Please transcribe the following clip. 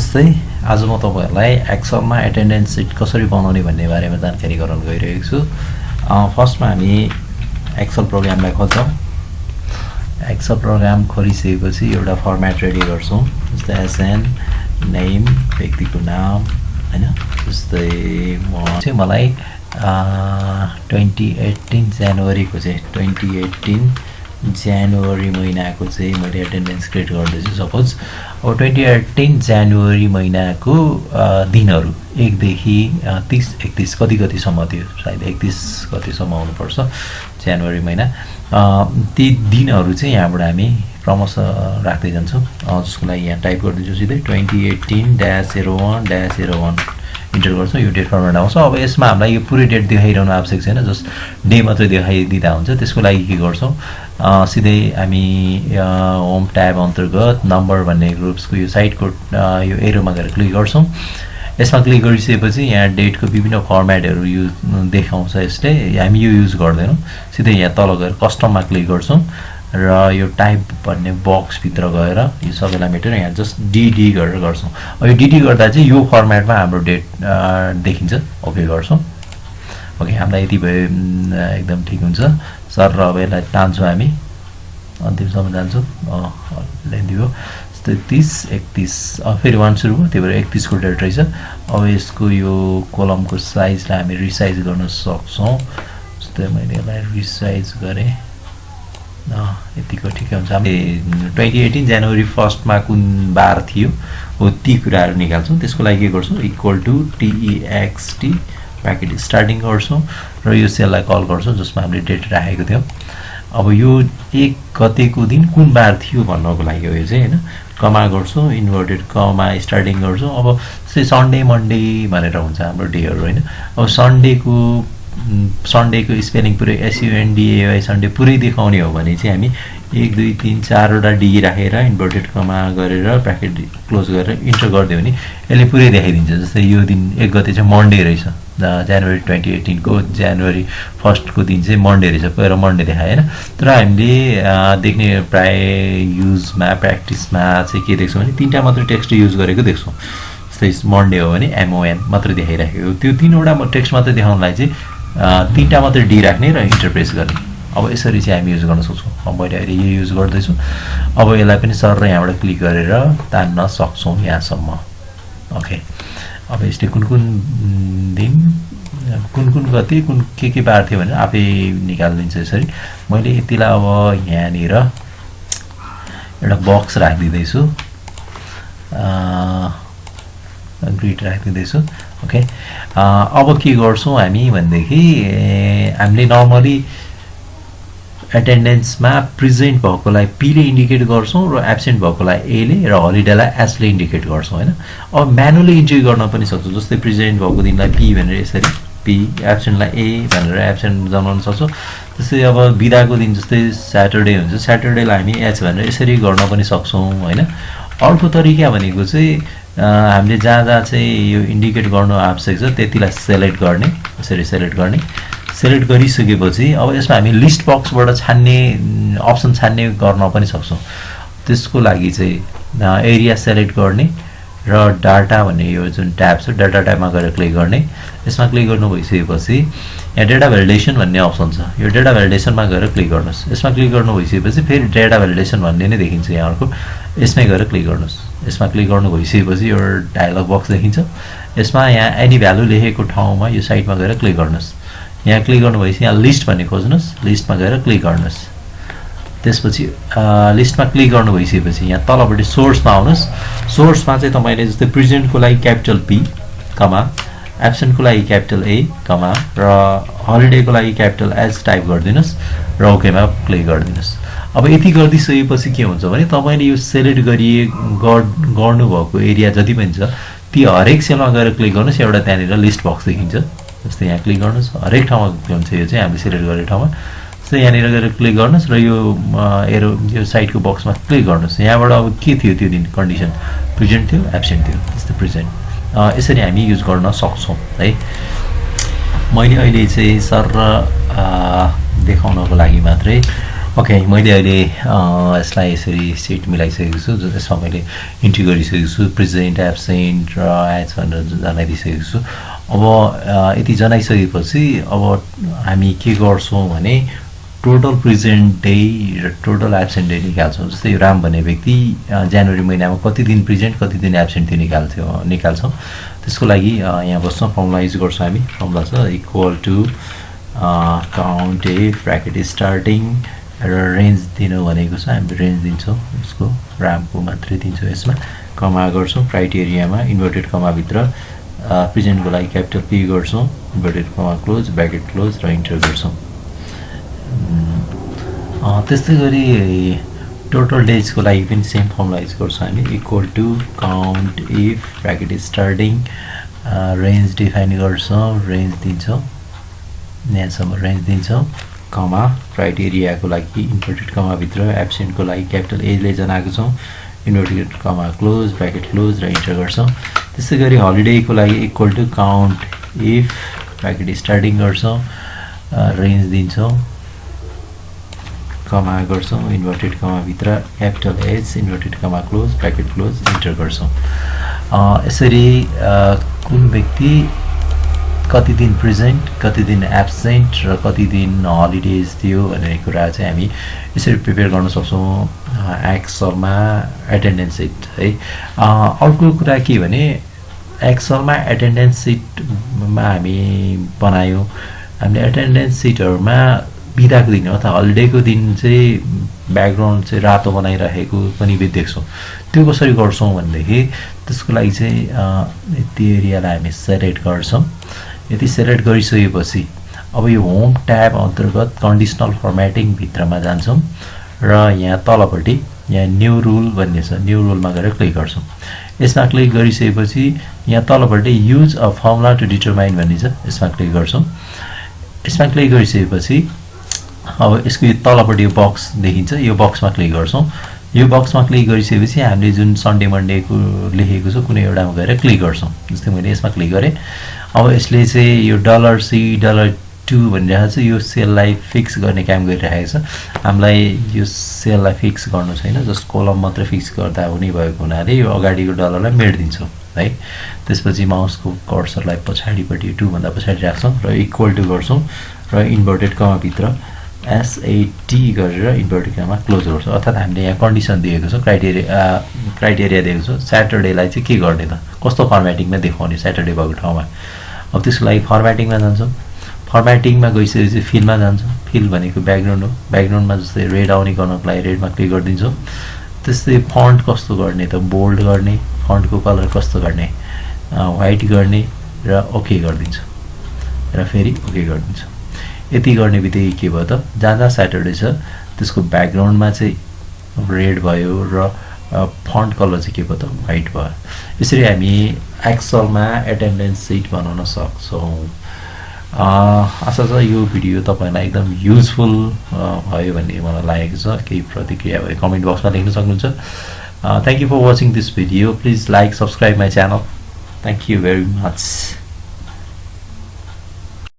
नमस्ते। आज म तपाईहरुलाई एक्सेलमा एटेन्डेन्स सिट कसरी बनाउने भन्ने बारेमा जानकारी गराउन गइरहेको छु। फर्स्टमा हामी एक्सेल प्रोग्रामलाई खोल्छौं। एक्सेल प्रोग्राम खोलिसकेपछि एउटा फर्म्याट रेडी गर्छौं, जस्तै एसएन नेम व्यक्तिको नाम हैन। जस्तै मलाई 2018 जनवरीको चाहिँ 2018 जनवरी महिनाको चाहिँ मैले एटेन्डेन्स क्रिएट गर्दैछु। सपोज अब 2018 जनवरी महिनाको दिनहरु 1 देखि 30 31 कति सम्म थियो, सायद 31 गतेसम्म आउनुपर्छ जनवरी महिना। ती दिनहरु चाहिँ यहाँबाट हामी क्रमशः राख्दै जान्छौं। जसको लागि यहाँ टाइप गर्दिन्छु सिधै 2018-01-01 इन्टर गर्छौं। यो डेट फर्मेट आउँछ। अब यसमा हामीलाई यो पुरै डेट देखाइरहनु आवश्यक छैन, जस्ट डे मात्रै देखाइदिँदा हुन्छ। त्यसको लागि के गर्छौं, सिधै हामी होम ट्याब अन्तर्गत नम्बर भन्ने ग्रुप्सको यो साइटको यो एरोमा गएर क्लिक गर्छौं। यसमा क्लिक गरिसकेपछि यहाँ डेटको विभिन्न फर्म्याटहरु यो देखाउँछ। यसले हामी यो युज गर्दैनौं। सिधै यहाँ तल गएर कस्टममा क्लिक गर्छौं र यो टाइप भन्ने बक्स भित्र गएर यो सबैलाई मेटेर यहाँ जस्ट डीडी गरेर गर्छौं। अब यो डीडी गर्दा चाहिँ यो फर्म्याटमा हाम्रो डेट देखिन्छ। ओके गर्छौं। ओके, हामीलाई यति भयो एकदम ठीक हुन्छ सर। र अब यसलाई टान्छौं, हामी अन्तिमसम्म जान्छौं। लेन्दी हो 30 31 फेरि 1 सुरु भयो, त्यही भएर 31 को डेट रहेछ। अब यसको यो कोलमको साइजलाई हामी रिसाइज गर्न सक्छौं। जस्तै मैले यसलाई रिसाइज गरे, यतिको ठिकै हुन्छ। हामी 2018 जनवरी 1 मा कुन बार थियो हो ती कुराहरु निकाल्छौं। त्यसको लागि के गर्छौं, equal to text bracket starting गर्छौं र यो सेललाई कल गर्छौं जसमा हामीले डेट राखेको थियौं। अब यो 1 गतेको दिन कुन बार थियो भन्नको लागि हो यो चाहिँ हैन। कमा गर्छौं, इन्भर्टेड कमा स्टार्टिङ गर्छौं। अब चाहिँ सन्डे मन्डे भनेर हुन्छ हाम्रो डेहरु हैन। अब सन्डेको स्पेलिङ पुरै SUNDAY सन्डे पुरै देखाउने हो भने चाहिँ हामी 1 2 3 4 वटा डी राखेर इन्भर्टेड कमा गरेर ब्र्याकेट क्लोज गरेर इन्टर गर्दियो भने यसले पुरै देखाइदिन्छ। जस्तै यो दिन 1 गते चाहिँ मन्डे रहेछ, जनवरी 2018 को जनवरी 1 को दिन चाहिँ मन्डे रहेछ, पहिला मन्डे देखायो हैन। तर हामीले देख्ने प्राय युजमा प्र्याक्टिसमा चाहिँ के देख्छौं भने तीनटा मात्र टेक्स्ट युज गरेको देख्छौं। जस्तै मन्डे हो भने MON मात्र देखाइराखेको, त्यो तीनवटा टेक्स्ट मात्र देखाउनलाई चाहिँ तीनटा मात्र डी राख्ने र इन्टर प्रेस गर्ने। अब यसरी चाहिँ हामी युज गर्न सक्छौं। अब मैले अहिले यो युज गर्दैछु। अब यसलाई पनि सर र यहाँबाट क्लिक गरेर तान्न सक्छौं यहाँसम्म। ओके, अब यसले कुन दिन कुन गते कुन के बार थियो भनेर आफै निकाल्दिन्छ यसरी। मैले यतिलाई अब यहाँनिर एउटा बक्स राखिदिदैछु, ग्रिड राखिदिदैछु। ओके, अब के गर्छौं हामी भनेदेखि हामीले नर्मली एटेन्डेन्समा प्रेजेन्ट भएकोलाई P ले इन्डिकेट गर्छौं र एब्सेन्ट भएकोलाई A ले र हलिडेलाई S ले इन्डिकेट गर्छौं हैन। अब म्यानुअली इन्ट्री गर्न पनि सक्छौं। जस्तै प्रेजेन्ट भएको दिनलाई P भनेर यसरी P, एब्सेन्टलाई A भनेर एब्सेन्ट जनाउन सक्छौं। जस्तै अब बिदाको दिन जस्तै स्याटरडे हुन्छ, स्याटरडेलाई हामी H भनेर यसरी गर्न पनि सक्छौं हैन। अर्को तरिका भनेको चाहिँ हामीले जहाँ चाहिँ यो इन्डिकेट गर्नु आवश्यक छ त्यतिलाई सेलेक्ट गर्ने, यसरी सेलेक्ट गर्ने। सेलेक्ट गरिसकेपछि अब यसमा हामी लिस्ट बक्सबाट छान्ने अप्सन छान्ने गर्न पनि सक्छौं। त्यसको लागि चाहिँ एरिया सेलेक्ट गर्ने र डाटा भन्ने यो जुन ट्याब छ डाटा ट्याबमा गएर क्लिक गर्ने। यसमा क्लिक गर्नु भइसकेपछि यहाँ डेटा भ्यालिडेसन भन्ने अप्सन छ, यो डेटा भ्यालिडेसनमा गएर क्लिक गर्नुस्। यसमा क्लिक गर्नु भइसकेपछि फेरि डेटा भ्यालिडेसन भन्ने नै देखिन्छ यहाँ अर्को, यसमै गएर क्लिक गर्नुस्। यसमा क्लिक गर्नु भइसकेपछि यो डायलग बक्स देखिन्छ। यसमा यहाँ एनी भ्यालु लेखेको ठाउँमा यो साइडमा गएर क्लिक गर्नुस्। यहाँ क्लिक गर्नु भएपछि यहाँ लिस्ट भन्ने खोज्नुस्, लिस्टमा गएर क्लिक गर्नुस्। त्यसपछि लिस्टमा क्लिक गर्नु भइसकेपछि यहाँ तलपट्टि सोर्समा आउनुस्। सोर्समा चाहिँ तपाईले जस्तै प्रेजेन्टको लागि क्यापिटल P, कमा एब्सेन्टको लागि क्यापिटल A, कमा र हलिडेको लागि क्यापिटल H टाइप गर्दिनुस् र ओकेमा क्लिक गर्दिनुस्। अब यति गर्दिसकेपछि के हुन्छ भने तपाईले यो सेलेक्ट गर्नु भएको एरिया जति पनि छ ती हरेक सेलमा गएर क्लिक गर्नुस्। एउटा त्यहाँनिर लिस्ट बक्स देखिन्छ। जस्तै यहाँ क्लिक गर्नुस्, हरेक ठाउँमा हुन्छ यो चाहिँ हामीले सेलेक्ट गरेको ठाउँमा। जस्तै यहाँनिर गएर क्लिक गर्नुस् र यो एरो यो साइडको बक्समा क्लिक गर्नुस्। यहाँबाट अब के थियो त्यो दिन कन्डिसन, प्रेजेन्ट थियो एब्सेन्ट थियो, जस्तै प्रेजेन्ट। यसरी हामी युज गर्न सक्छौं है। मैले अहिले चाहिँ सर देखाउनको लागि मात्रै ओके, मैले अहिले यसलाई यसरी सेट मिलाइसकेको छु, यसमा मैले इन्ट्री गरिसकेको छु, प्रेजेन्ट, एब्सेन्ट र एज भनेर जनाइदिइसकेको छु। अब यति जनाइसकेपछि अब हामी के गर्छौँ भने टोटल प्रेजेन्ट डे र टोटल एब्सेन्ट डे निकाल्छौँ। जस्तै राम भन्ने व्यक्ति जनवरी महिनामा कति दिन प्रेजेन्ट कति दिन एब्सेन्ट थियो निकाल्छौँ। त्यसको लागि यहाँ बस्छौँ, फर्मुला युज गर्छौँ हामी। फर्मुला छ equal to count a bracket starting र रेन्ज दिनु भनेको छ, हामी रेन्ज दिन्छौँ, उसको रामको मात्रै दिन्छौँ। यसमा कमा गर्छौँ, क्राइटेरियामा इन्भर्टेड कमाभित्र प्रेजेन्टको लागि क्यापिटल पी गर्छौँ, inverted comma close bracket close र इन्टर गर्छौँ। त्यस्तै गरी टोटल डेजको लागि पनि सेम फर्मुला युज गर्छौँ हामी, equal to count if bracket starting range define गर्छौँ, रेन्ज दिन्छौँ, यहाँसम्म रेन्ज दिन्छौँ, कमा क्राइटेरियाको लागि इन्भर्टेड कमाभित्र एब्सेन्टको लागि क्यापिटल एले जनाएको छौँ, inverted comma close bracket close र इन्टर गर्छौँ। त्यस्तै गरी हलिडेको लागि equal to count if bracket starting गर्छौँ, रेन्ज दिन्छौँ, कमा गर्छौँ, इन्भर्टेड कमाभित्र capital H inverted comma close bracket close enter गर्छौँ। यसरी कुन व्यक्ति कति दिन प्रेजेन्ट कति दिन एब्सेन्ट र कति दिन हलिडेज थियो भन्ने कुरा चाहिँ हामी यसरी प्रिपेयर गर्न सक्छौँ एक्सलमा एटेन्डेन्स सिट है। अर्को कुरा के भने एक्सलमा एटेन्डेन्स सिटमा हामी बनायौँ, हामीले एटेन्डेन्स सिटहरूमा बिदाको दिन अथवा हलिडेको दिन चाहिँ ब्याकग्राउन्ड चाहिँ रातो बनाइरहेको पनि देख्छौँ। त्यो कसरी गर्छौँ भनेदेखि त्यसको लागि चाहिँ यति एरियालाई हामी सेलेक्ट गर्छौँ। यति सेलेक्ट गरिसकेपछि अब यो होम ट्याब अन्तर्गत कन्डिसनल फर्मेटिङ भित्रमा जान्छौँ र यहाँ तलपट्टि यहाँ न्यू रुल भन्ने छ, न्यू रुलमा गएर क्लिक गर्छौँ। यसमा क्लिक गरिसकेपछि यहाँ तलपट्टि use a formula to determine भन्ने छ, यसमा क्लिक गर्छौँ। यसमा क्लिक गरिसकेपछि अब यसको यो तलपट्टि यो बक्स देखिन्छ, यो बक्समा क्लिक गर्छौँ। यो बक्समा क्लिक गरिसकेपछि हामीले जुन सन्डे मन्डेको लेखेको छ कुनै एउटामा गएर क्लिक गर्छौँ। जस्तै मैले यसमा क्लिक गरेँ। अब यसले चाहिँ यो $C$2 भनिरहेको छ, यो सेललाई फिक्स गर्ने काम गरिरहेको छ। हामीलाई यो सेललाई फिक्स गर्नु छैन, जस्ट कोलम मात्रै फिक्स गर्दा हुने भएको हुनाले यो अगाडिको डलरलाई मेटिदिन्छौँ है। त्यसपछि माउसको कर्सरलाई पछाडिपट्टि 2 भन्दा पछाडि राख्छौँ र इक्वल टु गर्छौँ र इन्भर्टेड कमाभित्र SAT गरेर इन्भर्टेड कमा क्लोज गर्छौँ। अर्थात् हामीले यहाँ कन्डिसन दिएको छ, क्राइटेरिया दिएको छ, स्याटरडेलाई चाहिँ के गर्ने त, कस्तो फर्मेटिङमा देखाउने स्याटरडे भएको ठाउँमा। अब त्यसको लागि फर्मेटिङमा जान्छौँ। फर्मेटिङमा गइसकेपछि फिलमा जान्छौँ। फिल भनेको ब्याकग्राउन्ड हो। ब्याकग्राउन्डमा जस्तै रेड आउने गर्नको लागि रेडमा क्लिक गरिदिन्छौँ। त्यस्तै फन्ट कस्तो गर्ने त, बोल्ड गर्ने, फन्टको कलर कस्तो गर्ने, व्हाइट गर्ने र ओके गरिदिन्छौँ र फेरि ओके गरिदिन्छौँ। यति गर्ने बित्तिकै के भयो त, जहाँ जहाँ स्याटरडे छ त्यसको ब्याकग्राउन्डमा चाहिँ रेड भयो र फन्ट कलर चाहिँ के भयो त, व्हाइट भयो। यसरी हामी एक्सलमा एटेन्डेन्स सिट बनाउन सक्छौँ। आशा छ यो भिडियो तपाईँलाई एकदम युजफुल भयो भन्ने मलाई लागेको छ। केही प्रतिक्रिया भए कमेन्ट बक्समा लेख्न सक्नुहुन्छ। Thank you for watching this video. Please like subscribe my channel. Thank you very much.